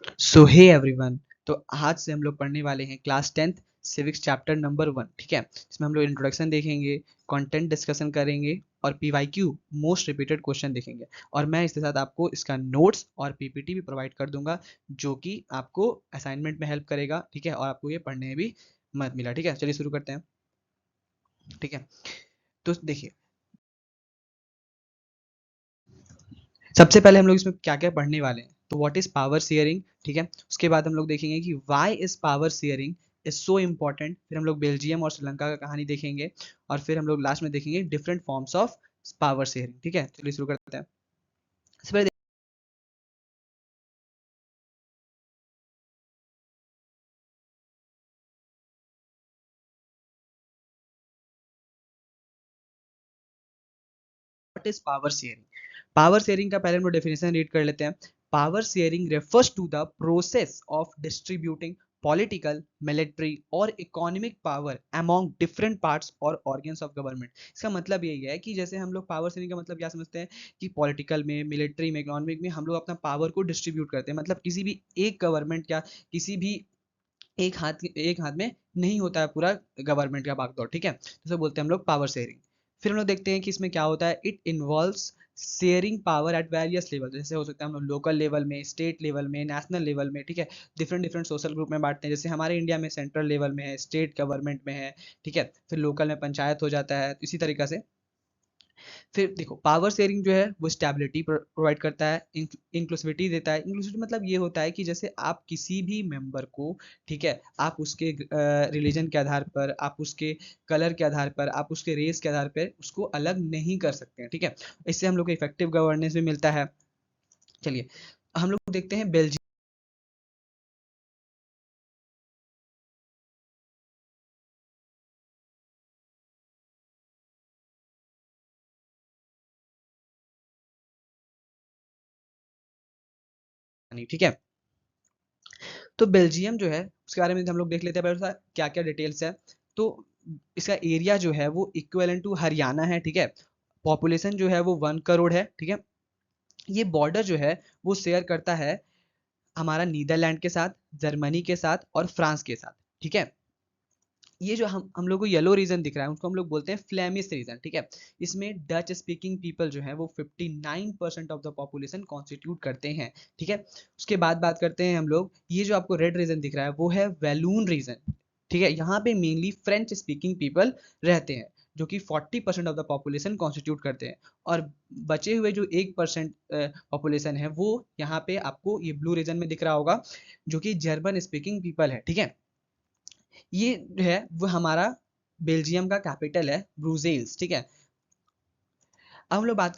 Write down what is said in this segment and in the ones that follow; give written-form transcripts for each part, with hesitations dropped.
सो hey everyone, तो आज से हम लोग पढ़ने वाले हैं class 10th civics chapter number 1। ठीक है, इसमें हम लोग इंट्रोडक्शन देखेंगे, कंटेंट डिस्कशन करेंगे और पीवाईक्यू मोस्ट रिपीटेड क्वेश्चन देखेंगे। और मैं इसके साथ आपको इसका नोट्स और पीपीटी भी प्रोवाइड कर दूंगा, जो कि आपको असाइनमेंट में हेल्प करेगा। ठीक है, और आपको ये पढ़ने में भी मदद मिला। ठीक है, चलिए शुरू करते हैं। ठीक है, तो देखिए, सबसे पहले हम लोग इसमें क्या क्या पढ़ने वाले हैं। तो व्हाट इज पावर शेयरिंग, ठीक है। उसके बाद हम लोग देखेंगे कि why is power sharing is so important. फिर हम लोग बेल्जियम और श्रीलंका का कहानी देखेंगे, और फिर हम लोग लास्ट में देखेंगे different forms of power sharing. ठीक है, चलिए शुरू करते हैं। सबसे पहले what is power sharing. Power sharing का पहले हम लोग डेफिनेशन रीड कर लेते हैं। Power sharing refers to the process of distributing political, military और economic power among different parts और ऑर्गन्स ऑफ गवर्नमेंट। इसका मतलब यही है कि जैसे हम लोग पावर शेयरिंग का मतलब क्या समझते हैं कि पॉलिटिकल में, मिलिट्री में, इकोनॉमिक में हम लोग अपना पावर को डिस्ट्रीब्यूट करते हैं। मतलब किसी भी एक गवर्नमेंट या किसी भी एक हाथ में नहीं होता है पूरा गवर्नमेंट का बागडोर। ठीक है, तो इसे बोलते हैं हम लोग पावर शेयरिंग। फिर हम लोग देखते हैं कि इसमें क्या होता है। It involves sharing power at various level. जैसे हो सकता है हम लोग लोकल लेवल में, स्टेट लेवल में, नेशनल लेवल में। ठीक है, डिफरेंट डिफरेंट सोशल ग्रुप में बांटते हैं। जैसे हमारे इंडिया में सेंट्रल लेवल में है, स्टेट गवर्नमेंट में है। ठीक है, फिर लोकल में पंचायत हो जाता है, इसी तरीका से। फिर देखो, पावर शेयरिंग जो है वो स्टेबिलिटी प्रोवाइड करता है, इंक्लूसिविटी देता है। इंक्लूसिविटी मतलब ये होता है कि जैसे आप किसी भी मेंबर को, ठीक है, आप उसके रिलीजन के आधार पर, आप उसके कलर के आधार पर, आप उसके रेस के आधार पर उसको अलग नहीं कर सकते हैं। ठीक है, इससे हम लोग को इफेक्टिव गवर्नेंस भी मिलता है। चलिए, हम लोग देखते हैं बेल्जियम। ठीक है, तो बेल्जियम जो है उसके बारे में हम लोग देख लेते हैं क्या क्या डिटेल्स है। तो इसका एरिया जो है वो इक्विवेलेंट टू हरियाणा है। ठीक है, पॉपुलेशन जो है वो 1 करोड़ है। ठीक है, ये बॉर्डर जो है वो शेयर करता है हमारा नीदरलैंड के साथ, जर्मनी के साथ और फ्रांस के साथ। ठीक है, ये जो हम लोग को येलो रीजन दिख रहा है उसको हम लोग बोलते हैं फ्लेमिश रीजन। ठीक है, इसमें डच स्पीकिंग पीपल जो है वो 59% ऑफ द पॉपुलेशन कॉन्स्टिट्यूट करते हैं। ठीक है, उसके बाद बात करते हैं हम लोग, ये जो आपको रेड रीजन दिख रहा है वो है वैलून रीजन। ठीक है, यहाँ पे मेनली फ्रेंच स्पीकिंग पीपल रहते हैं, जो कि 40% ऑफ द पॉपुलेशन कॉन्स्टिट्यूट करते हैं। और बचे हुए जो 1% पॉपुलेशन है वो यहाँ पे आपको ये ब्लू रीजन में दिख रहा होगा, जो कि जर्मन स्पीकिंग पीपल है। ठीक है, ये जो है वो हमारा बेल्जियम का कैपिटल है ब्रुसेल्स। ठीक है, अब हम लोग बात,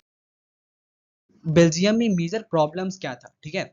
बेल्जियम में मेजर प्रॉब्लम्स क्या था। ठीक है,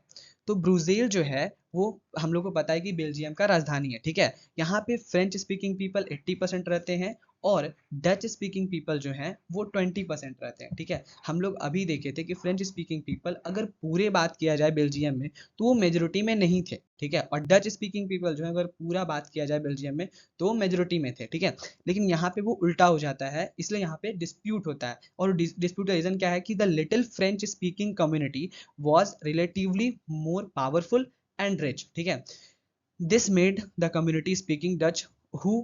तो ब्रुसेल जो है वो हम लोग को पता है कि बेल्जियम का राजधानी है। ठीक है, यहाँ पे फ्रेंच स्पीकिंग पीपल 80% रहते हैं, और डच स्पीकिंग पीपल जो हैं वो 20% रहते हैं। ठीक है, हम लोग अभी देखे थे कि फ्रेंच स्पीकिंग पीपल अगर पूरे बात किया जाए बेल्जियम में तो वो मेजोरिटी में नहीं थे। ठीक है, और डच स्पीकिंग पीपल जो है अगर पूरा बात किया जाए बेल्जियम में तो वो मेजोरिटी में थे। ठीक है, लेकिन यहाँ पे वो उल्टा हो जाता है, इसलिए यहाँ पे डिस्प्यूट होता है। और डिस्प्यूट का रीजन क्या है कि the little French speaking community was relatively more powerful and rich. ठीक है, this made the community speaking Dutch who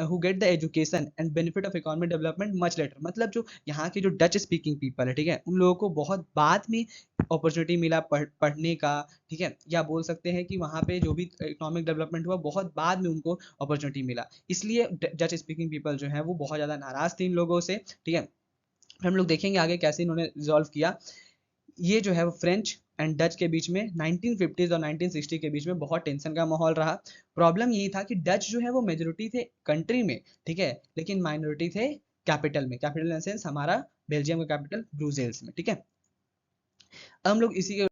who get the education and benefit of economic development much later। मतलब जो यहाँ के जो डच स्पीकिंग पीपल है, ठीक है, उन लोगों को बहुत बाद में अपॉर्चुनिटी मिला पढ़ने का। ठीक है, या बोल सकते हैं कि वहाँ पे जो भी इकोनॉमिक डेवलपमेंट हुआ बहुत बाद में उनको अपॉर्चुनिटी मिला, इसलिए डच स्पीकिंग पीपल जो है वो बहुत ज़्यादा नाराज थे इन लोगों से। ठीक है, फिर हम लोग देखेंगे आगे कैसे इन्होंने रिजॉल्व किया। ये जो है वो फ्रेंच एंड डच के बीच में 1950s और 1960 के बीच में बहुत टेंशन का माहौल रहा। प्रॉब्लम यही था कि डच जो है वो मेजोरिटी थे कंट्री में, ठीक है, लेकिन माइनॉरिटी थे कैपिटल में। कैपिटल इन सेंस हमारा बेल्जियम का कैपिटल ब्रुसेल्स में। ठीक है, अब हम लोग इसी के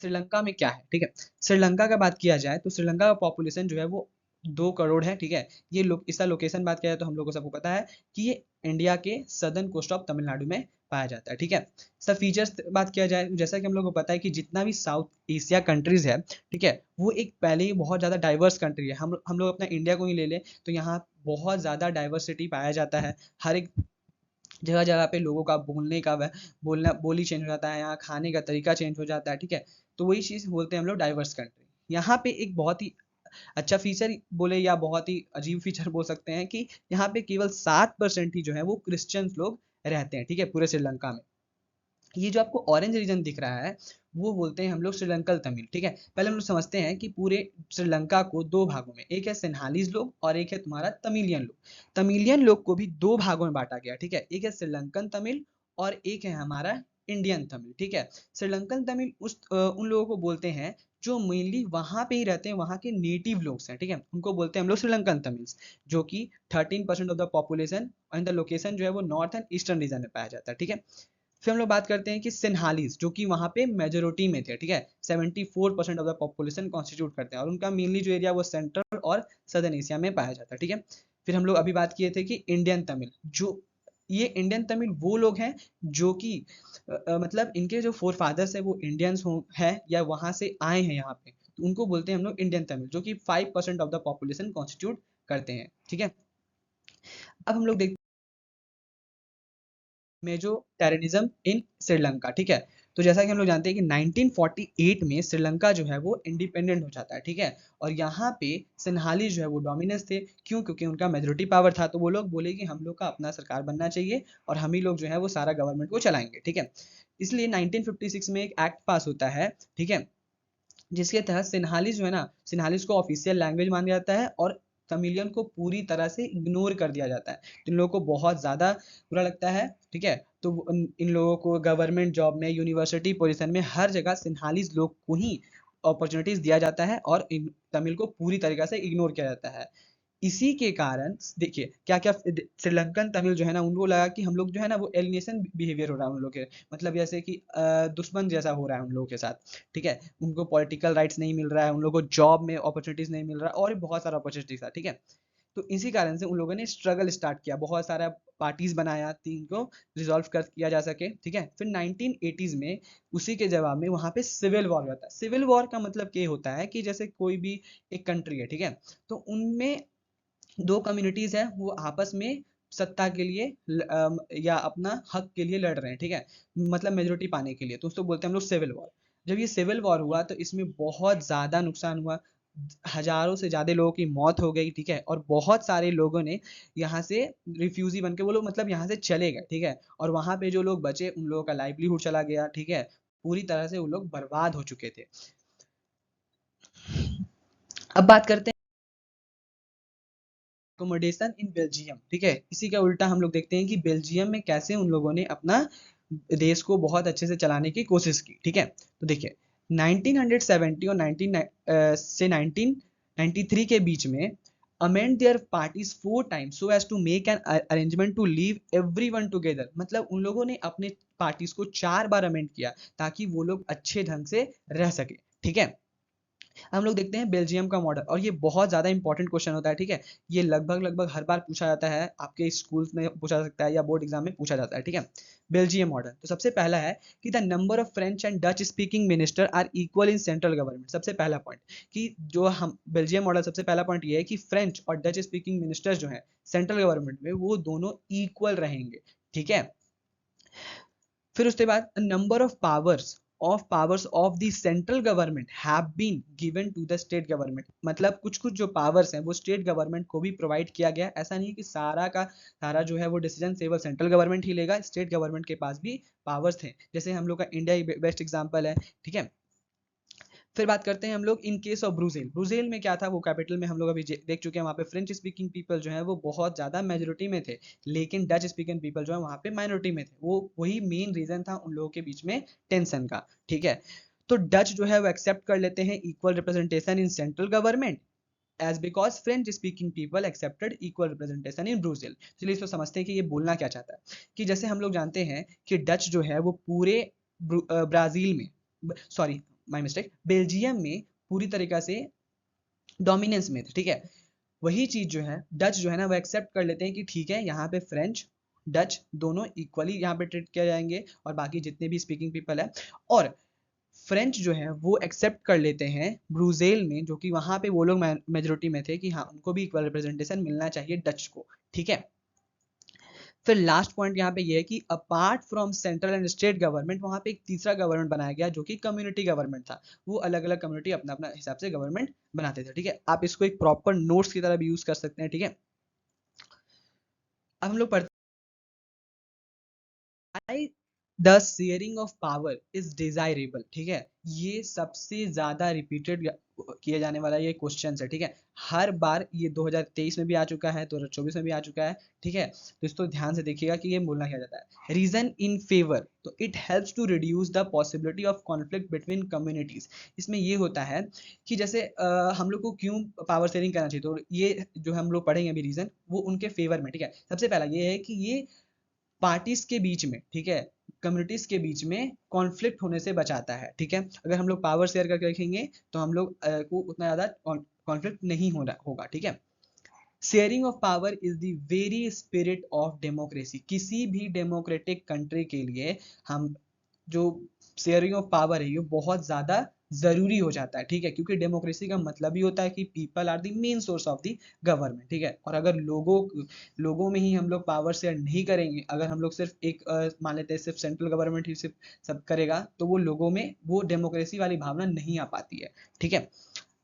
श्रीलंका में क्या है। ठीक है, श्रीलंका का बात किया जाए तो श्रीलंका का पॉपुलेशन जो है वो 2 करोड़ है। ठीक है, ये लोग इसका लोकेशन बात किया जाए तो हम लोग को सबको पता है कि ये इंडिया के सदर्न कोस्ट ऑफ तमिलनाडु में पाया जाता है। ठीक है, सब फीचर्स बात किया जाए, जैसा कि हम लोग को पता है कि जितना भी साउथ एशिया कंट्रीज है, ठीक है, वो एक पहले ही बहुत ज़्यादा डाइवर्स कंट्री है। हम लोग अपना इंडिया को ही ले लें तो यहाँ बहुत ज़्यादा डाइवर्सिटी पाया जाता है। हर एक जगह जगह पे लोगों का बोलने का बोलना बोली चेंज हो जाता है, यहाँ खाने का तरीका चेंज हो जाता है, ठीक है। तो वही चीज़ बोलते हैं हम लोग डाइवर्स कंट्री। यहाँ पे एक बहुत ही अच्छा फीचर बोले या बहुत ही अजीब फीचर बोल सकते हैं कि यहाँ पे केवल 7% ही जो है वो क्रिश्चियंस लोग रहते हैं, ठीक है, पूरे श्रीलंका में। ये जो आपको ऑरेंज रीजन दिख रहा है वो बोलते हैं हम लोग श्रीलंकन तमिल, ठीक है। पहले हम लोग समझते हैं कि पूरे श्रीलंका को दो भागों में, एक है सिन्हालीज लोग और एक है तुम्हारा तमिलियन लोग। तमिलियन लोग को भी दो भागों में बांटा गया, ठीक है। एक है श्रीलंकन तमिल और एक है हमारा इंडियन तमिल, ठीक है। श्रीलंकन तमिल उन लोगों को बोलते हैं जो मेनली वहां पे ही रहते हैं, वहां के नेटिव लोग हैं, ठीक है। उनको बोलते हैं हम लोग श्रीलंकन तमिल्स, जो कि 13% of the population and the location जो है वो नॉर्थ एंड ईस्टर्न रीजन में पाया जाता है, ठीक है। फिर हम लोग बात करते हैं कि सिन्हालीज जो कि वहाँ पे मेजोरिटी में थे, ठीक है। 74% ऑफ द पॉपुलेशन कॉन्स्टिट्यूट करते हैं और उनका मेनली जो एरिया वो सेंट्रल और सदर्न एशिया में पाया जाता है, ठीक है। फिर हम लोग अभी बात किए थे कि इंडियन तमिल, जो ये इंडियन तमिल वो लोग हैं जो कि मतलब इनके जो फोर फादर्स है वो इंडियंस हो है या वहाँ से आए हैं यहाँ पे, तो उनको बोलते हैं हम लोग इंडियन तमिल, जो कि 5% ऑफ द पॉपुलेशन कॉन्स्टिट्यूट करते हैं, ठीक है। अब हम लोग देखते में जो टेररिज्म इन श्रीलंका, ठीक है। तो जैसा कि हम लोग जानते हैं कि 1948 में श्रीलंका जो है वो इंडिपेंडेंट हो जाता है, ठीक है। और यहाँ पे सिन्हाली जो है वो डोमिनेंस थे, क्यों? क्योंकि उनका मेजोरिटी पावर था, तो वो लोग बोले कि हम लोग का अपना सरकार बनना चाहिए और हम ही लोग जो है वो सारा गवर्नमेंट को चलाएंगे, ठीक है। इसलिए 1956 में एक एक्ट पास होता है, ठीक है, जिसके तहत सिन्हालीज जो है ना, सिन्हालीज को ऑफिशियल लैंग्वेज माना जाता है और तमिलियन को पूरी तरह से इग्नोर कर दिया जाता है। तो इन लोगों को बहुत ज़्यादा बुरा लगता है, ठीक है। तो इन लोगों को गवर्नमेंट जॉब में, यूनिवर्सिटी पोजीशन में, हर जगह सिन्हालीज लोग को ही अपॉर्चुनिटीज दिया जाता है और तमिल को पूरी तरीके से इग्नोर किया जाता है। इसी के कारण देखिए क्या क्या श्रीलंकन तमिल जो है ना, उनको लगा कि हम लोग जो है ना वो एलिनेशन बिहेवियर हो रहा है उन लोग के, मतलब जैसे कि दुश्मन जैसा हो रहा है उन लोगों के साथ, ठीक है। उनको पॉलिटिकल राइट्स नहीं मिल रहा है, उन लोगों को जॉब में अपॉर्चुनिटीज नहीं मिल रहा है और भी बहुत सारा अपॉर्चुनिटीज था, ठीक है। तो इसी कारण से उन लोगों ने स्ट्रगल स्टार्ट किया, बहुत सारा पार्टीज बनाया तीन को रिजॉल्व कर किया जा सके, ठीक है। फिर 1980s में उसी के जवाब में वहां पे सिविल वॉर होता है। सिविल वॉर का मतलब ये होता है कि जैसे कोई भी एक कंट्री है, ठीक है, तो उनमें दो कम्युनिटीज है वो आपस में सत्ता के लिए या अपना हक के लिए लड़ रहे हैं, ठीक है, मतलब मेजोरिटी पाने के लिए, तो उसको बोलते हैं हम लोग सिविल वॉर। जब ये सिविल वॉर हुआ तो इसमें बहुत ज्यादा नुकसान हुआ, हजारों से ज्यादा लोगों की मौत हो गई, ठीक है। और बहुत सारे लोगों ने यहाँ से रिफ्यूजी बन के वो लोग मतलब यहाँ से चले गए, ठीक है। और वहां पे जो लोग बचे उन लोगों का लाइवलीहुड चला गया, ठीक है। पूरी तरह से वो लोग बर्बाद हो चुके थे। अब बात करते हैं अकोमोडेशन इन बेल्जियम, ठीक है। इसी का उल्टा हम लोग देखते हैं कि बेल्जियम में कैसे उन लोगों ने अपना देश को बहुत अच्छे से चलाने की कोशिश की, ठीक है। तो देखिए 1970 और 1993 के बीच में amend their parties 4 times so as to make an arrangement to leave everyone together, मतलब उन लोगों ने अपने पार्टीज को 4 बार अमेंड किया ताकि वो लोग अच्छे ढंग से रह सके, ठीक है। हम लोग देखते हैं बेल्जियम का मॉडल, और ये बहुत ज़्यादा इंपॉर्टेंट क्वेश्चन होता है, ठीक है। ये लगभग लगभग हर बार पूछा जाता है, आपके स्कूल्स में पूछा जा सकता है या बोर्ड एग्जाम में पूछा जाता है, ठीक है। बेल्जियम मॉडल, तो सबसे पहला है कि the number of French and Dutch speaking minister are equal in central government. सबसे पहला पॉइंट कि जो हम बेल्जियम मॉडल, सबसे पहला पॉइंट ये है कि फ्रेंच और डच स्पीकिंग मिनिस्टर्स जो है सेंट्रल गवर्नमेंट में वो दोनों इक्वल रहेंगे, ठीक है। फिर उसके बाद number of powers of the central government have been given to the state government, मतलब कुछ कुछ जो पावर्स हैं वो स्टेट गवर्नमेंट को भी प्रोवाइड किया गया। ऐसा नहीं कि सारा का सारा जो है वो डिसीजन केवल सेंट्रल गवर्नमेंट ही लेगा, स्टेट गवर्नमेंट के पास भी पावर्स थे, जैसे हम लोग का इंडिया बेस्ट एग्जाम्पल है, ठीक है। फिर बात करते हैं हम लोग इन केस ऑफ ब्रूजेल। ब्रूजेल में क्या था, वो कैपिटल में हम लोग अभी देख चुके हैं, वहाँ पे फ्रेंच स्पीकिंग पीपल जो है वो बहुत ज़्यादा मेजोरिटी में थे, लेकिन डच स्पीकिंग पीपल जो है वहाँ पे माइनॉरिटी में थे। वो वही मेन रीजन था उन लोगों के बीच में टेंशन का, ठीक है। तो डच जो है वो एक्सेप्ट कर लेते हैं equal representation in central government as because French speaking people accepted equal representation in Brussels. चलिए इसको समझते हैं कि ये बोलना क्या चाहता है। कि जैसे हम लोग जानते हैं कि डच जो है वो पूरे ब्राजील में, सॉरी माय मिस्टेक, बेल्जियम में पूरी तरीका से डोमिनेंस में थे, ठीक है। वही चीज जो है डच जो है ना वो एक्सेप्ट कर लेते हैं कि ठीक है यहाँ पे फ्रेंच डच दोनों इक्वली यहाँ पे ट्रीट किए जाएंगे और बाकी जितने भी स्पीकिंग पीपल है। और फ्रेंच जो है वो एक्सेप्ट कर लेते हैं ब्रूजेल में, जो कि वहां पे वो लोग मेजोरिटी में थे, कि हाँ उनको भी इक्वल रिप्रेजेंटेशन मिलना चाहिए डच को, ठीक है। फिर लास्ट पॉइंट यहाँ पे ये है कि apart from central and state government वहाँ पे एक तीसरा गवर्नमेंट बनाया गया जो कि कम्युनिटी गवर्नमेंट था। वो अलग अलग कम्युनिटी अपना अपना हिसाब से गवर्नमेंट बनाते थे, ठीक है। आप इसको एक प्रॉपर नोट्स की तरह भी यूज कर सकते हैं, ठीक है। अब हम लोग पढ़ते हैं the sharing of power is desirable, ठीक है। ये सबसे ज्यादा रिपीटेड किए जाने वाला ये क्वेश्चन है, ठीक है। हर बार ये 2023 में भी आ चुका है, 2024 में भी आ चुका है, ठीक है। तो इसको ध्यान से देखिएगा कि ये बोलना क्या जाता है। रीजन इन फेवर, तो it helps to reduce the possibility of conflict between communities. इसमें ये होता है कि जैसे हम लोग को क्यों पावर शेयरिंग करना चाहिए, तो ये जो हम लोग पढ़ेंगे अभी रीजन, वो उनके फेवर में, ठीक है। सबसे पहला ये है कि ये पार्टीज के बीच में, ठीक है, कम्युनिटीज के बीच में कॉन्फ्लिक्ट होने से बचाता है, ठीक है। अगर हम लोग पावर शेयर करके रखेंगे तो हम लोग को उतना ज्यादा कॉन्फ्लिक्ट नहीं होगा, ठीक है। Sharing of power is the very spirit of democracy. किसी भी डेमोक्रेटिक कंट्री के लिए हम जो शेयरिंग ऑफ पावर है ये बहुत ज्यादा जरूरी हो जाता है, ठीक है। क्योंकि डेमोक्रेसी का मतलब ही होता है कि people are the main source of the government, ठीक है। और अगर लोगों में ही हम लोग पावर शेयर नहीं करेंगे, अगर हम लोग सिर्फ एक मान लेते हैं सिर्फ सेंट्रल गवर्नमेंट ही सिर्फ सब करेगा, तो वो लोगों में वो डेमोक्रेसी वाली भावना नहीं आ पाती है, ठीक है।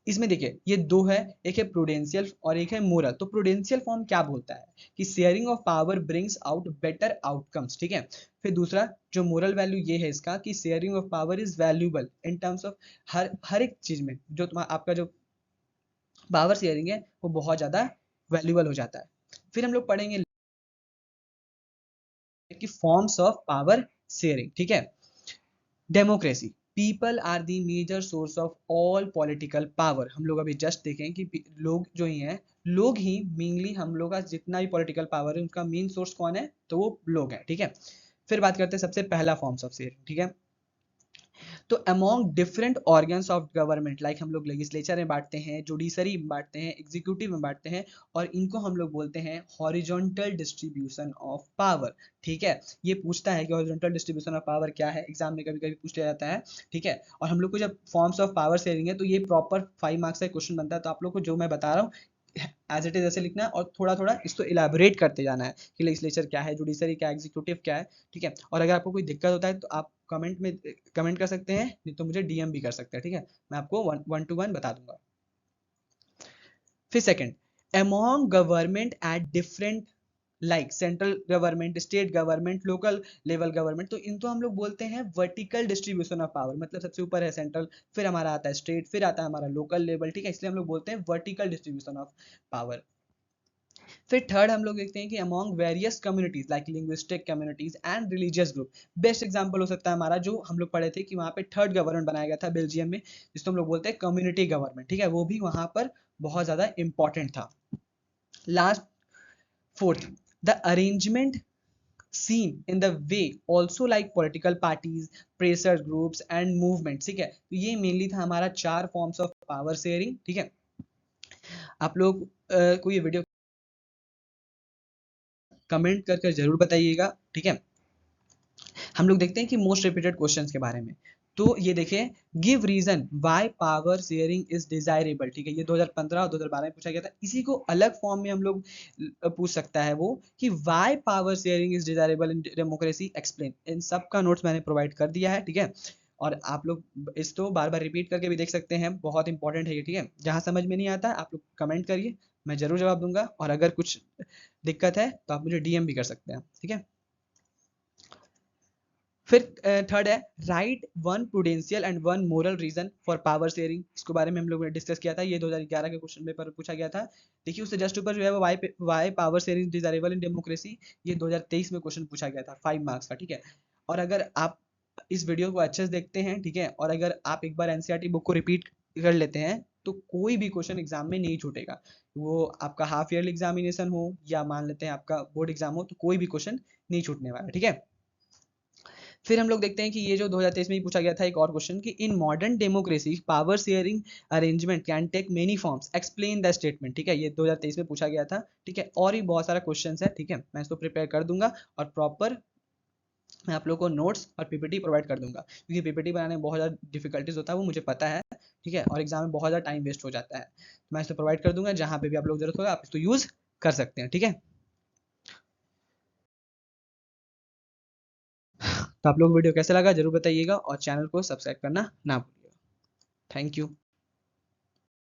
इसमें देखिए ये दो है, एक है प्रूडेंशियल और एक है मोरल। तो प्रूडेंशियल फॉर्म क्या बोलता है कि sharing of power brings out better outcomes, ठीक है। फिर दूसरा जो मोरल वैल्यू ये है इसका कि sharing of power is valuable in terms of her एक चीज में जो तुम्हारा आपका जो पावर शेयरिंग है वो बहुत ज्यादा वैल्यूबल हो जाता है। फिर हम लोग पढ़ेंगे कि फॉर्म्स ऑफ पावर शेयरिंग, ठीक है। Democracy, people are the major source of all political power. हम लोग अभी जस्ट देखें कि लोग जो ही हैं, लोग ही मेनली हम लोग का जितना भी पॉलिटिकल पावर है उनका मेन सोर्स कौन है, तो वो लोग हैं, ठीक है। फिर बात करते हैं सबसे पहला फॉर्म्स ऑफ शेयरिंग, ठीक है। तो among different organs of government, like हम लोग लेजिस्लेचर में बांटते हैं, जुडिशरी में बांटते हैं, एग्जीक्यूटिव में बांटते हैं, और इनको हम लोग बोलते हैं हॉरिजॉन्टल डिस्ट्रीब्यूशन ऑफ पावर, ठीक है। ये पूछता है कि हॉरिजॉन्टल डिस्ट्रीब्यूशन ऑफ पावर क्या है, एग्जाम में कभी कभी पूछ लिया जाता है, ठीक है। और हम लोग को जब फॉर्म्स ऑफ पावर शेयरिंग है तो ये प्रॉपर 5 मार्क्स का क्वेश्चन बनता है। तो आप लोग को जो मैं बता रहा हूँ एज इट इज ऐसे लिखना है, और थोड़ा थोड़ा इसको इलेबोरेट करते जाना है कि लेजिस्लेचर क्या है, जुडिशरी क्या है, एग्जीक्यूटिव क्या है, ठीक है। और अगर आपको कोई दिक्कत होता है तो आप कमेंट कर सकते हैं, नहीं तो मुझे डीएम भी कर सकते हैं, ठीक है। मैं आपको वन टू वन बता दूंगा। फिर second, among government at different, like central government, state government, local level government, तो इनको हम लोग बोलते हैं वर्टिकल डिस्ट्रीब्यूशन ऑफ पावर। मतलब सबसे ऊपर है सेंट्रल, फिर हमारा आता है स्टेट, फिर आता है हमारा लोकल लेवल, ठीक है। इसलिए हम लोग बोलते हैं वर्टिकल डिस्ट्रीब्यूशन ऑफ पावर। फिर थर्ड हम लोग देखते हैं कि among various communities like linguistic communities and religious group. Best example हो सकता है हमारा जो हम लोग पढ़े थे कि वहाँ पे थर्ड गवर्नमेंट बनाया गया था बेल्जियम में, जिसको हम लोग बोलते हैं कम्युनिटी गवर्नमेंट, ठीक है। वो भी वहाँ पर बहुत ज्यादा इंपॉर्टेंट था। Last, fourth, the arrangement seen in the way also like political parties, pressure groups and movements, ठीक है। तो ये मेनली था हमारा 4 फॉर्म्स ऑफ पावर शेयरिंग, ठीक है। आप लोग को ये वीडियो कमेंट करके जरूर बताइएगा, ठीक है। हम लोग देखते हैं कि मोस्ट रिपीटेड क्वेश्चंस के बारे में। तो ये देखें, give reason why power sharing is desirable, ठीक है। ये 2015 और 2012 में पूछा गया था। इसी को अलग फॉर्म में हम लोग पूछ सकता है वो कि why power sharing is desirable in democracy, explain. इन सब का नोट्स मैंने प्रोवाइड कर दिया है, ठीक है। और आप लोग इसको बार बार रिपीट करके भी देख सकते हैं, बहुत इंपॉर्टेंट है ये, ठीक है। जहां समझ में नहीं आता आप लोग कमेंट करिए, मैं जरूर जवाब दूंगा। और अगर कुछ दिक्कत है तो आप मुझे डीएम भी कर सकते हैं, ठीक है। फिर थर्ड है write one prudential and one moral reason for power sharing. इसके बारे में हम लोगों ने डिस्कस किया था, ये 2011 के क्वेश्चन पेपर पूछा गया था। देखिए उससे जस्ट ऊपर जो है वो why power sharing desirable in democracy, ये 2023 में क्वेश्चन पूछा गया था 5 मार्क्स का, ठीक है। और अगर आप इस वीडियो को अच्छे से देखते हैं, ठीक है, और अगर आप एक बार एनसीईआरटी बुक को रिपीट कर लेते हैं तो कोई भी क्वेश्चन एग्जाम में नहीं छूटेगा। वो आपका हाफ ईयरली एग्जामिनेशन हो या मान लेते हैं आपका बोर्ड एग्जाम हो, तो कोई भी क्वेश्चन नहीं छूटने वाला, ठीक है। फिर हम लोग देखते हैं कि ये जो 2023 में ही पूछा गया था एक और क्वेश्चन कि in modern democracy power sharing arrangement can take many forms, explain the statement, ठीक है। ये 2023 में पूछा गया था, ठीक है। और भी बहुत सारा क्वेश्चन है, ठीक है। मैं इसको प्रिपेयर कर दूंगा और प्रॉपर मैं आप लोग को नोट्स और पीपीटी प्रोवाइड कर दूंगा, क्योंकि पीपीटी बनाने में बहुत ज़्यादा डिफिकल्टीज होता है, वो मुझे पता है, ठीक है। और एग्जाम में बहुत ज़्यादा टाइम वेस्ट हो जाता है। तो मैं इसको प्रोवाइड कर दूंगा, जहाँ पे भी आप लोग जरूरत होगा आप इसको यूज़ कर सकते हैं, ठीक है। तो आप लोग वीडियो कैसा लगा जरूर बताइएगा और चैनल को सब्सक्राइब करना ना भूलिएगा। Thank you.